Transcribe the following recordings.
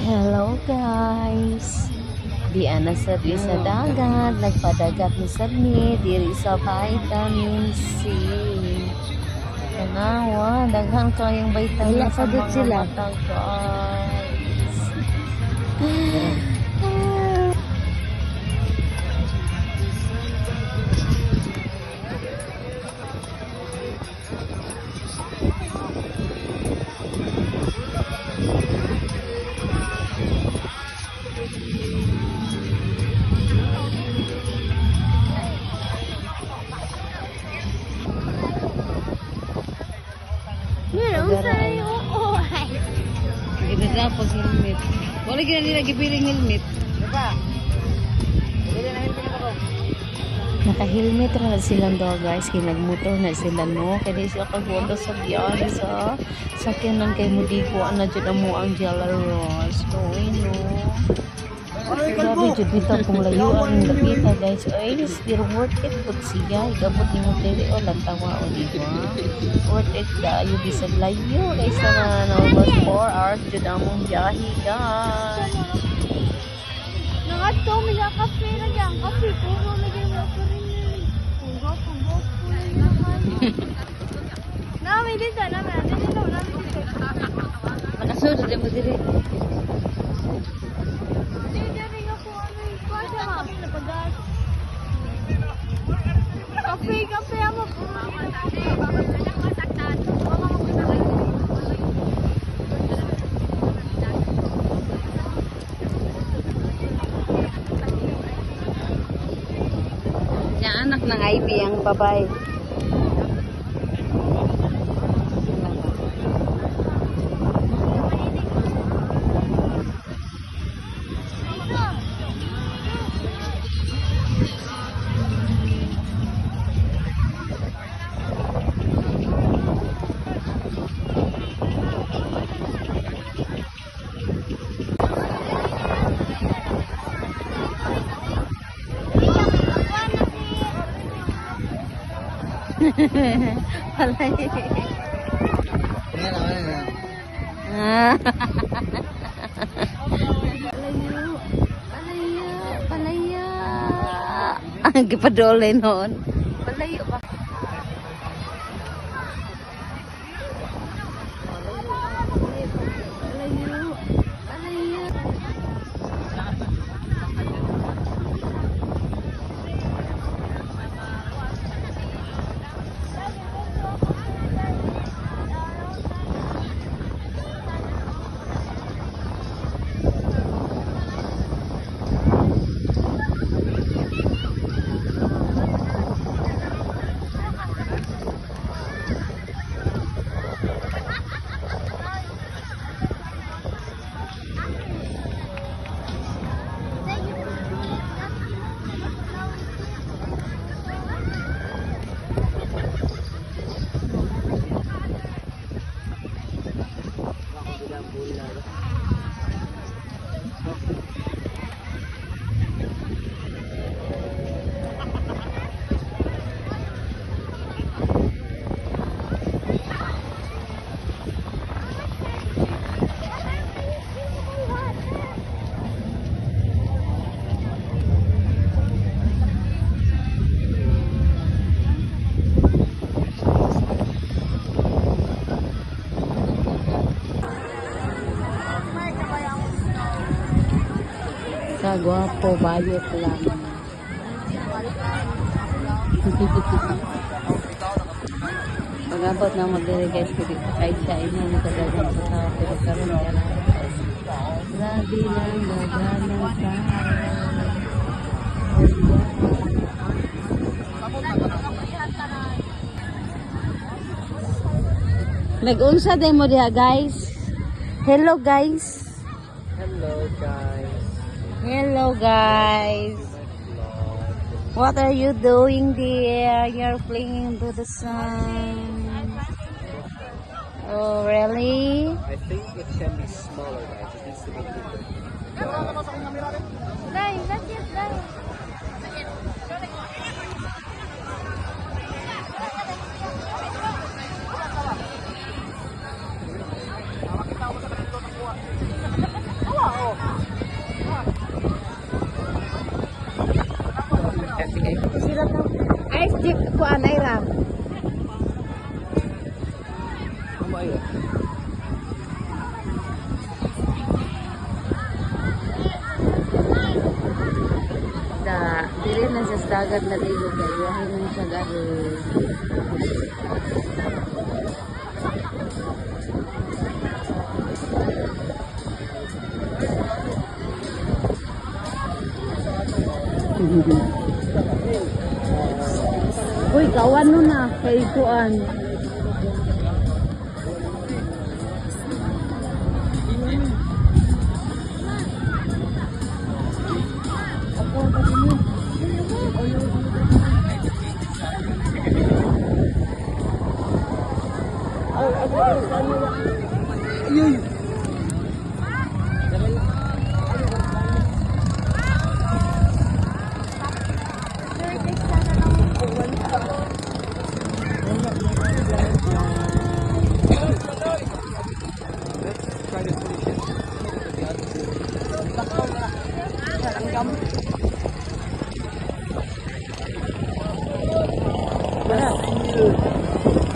Hello guys! Diana sa dagat, nagpadagat ni Sabni, diri sa vitamin C. Tanawa, daghang kayong vitamin sa mga mata guys. Ginadra po si helmet. Wala gina nila gipiling helmet. Diba? Naka-helmet na silang daw guys. Kinagmotor na sila no. Kaya siya kagwanda sa biyahe sa sakyanan kay Mudigo. Ano dyan mo ang Jalaros. No, no. Grabe jud bitaw kung layuan ng lapita guys. Ay, pero worth it pud siya. Igabot ni mo dili o lang tawa o di ba? Worth it da you bisag layo guys na almost 4 hours jud among biyahe guys. Nangadto mi sa kape na diyan. Kape puro na diyan mo pa rin. Puro na Nami dito na dito. Nakasud din mo diri. Kape ako. Siya anak ng Ivy ang babae. Palay. Palaya. Ang gipadole noon. Palayo ba? Kagwapo, bayot lang. Pag-abot na mag-diri guys, kahit sa inyo, magkadagan sa tao, pero karoon ka na. Grabe lang, gagalang ka. Nag-unsa din mo diha guys. Hello guys. Hello guys. Hello guys. What are you doing there? You're playing into the sun. Oh really? I think it can be smaller guys. It needs to be bigger. Guys, that's it, guys. kuan ay ram. Ano ba yun? Dili na sa dagat na dilo kayo. Hay man siya garo. Uy, kawan nun na. Kay kuan. Let's try to finish it.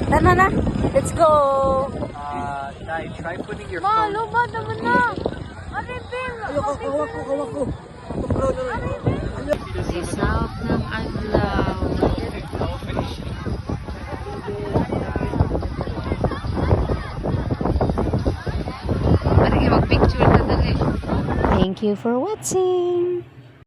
Tara na. Let's go. Dai, try putting your Ma, phone. luma naman na. Ari, Bim. Kawako. Isaw ng adlaw. Thank you for watching.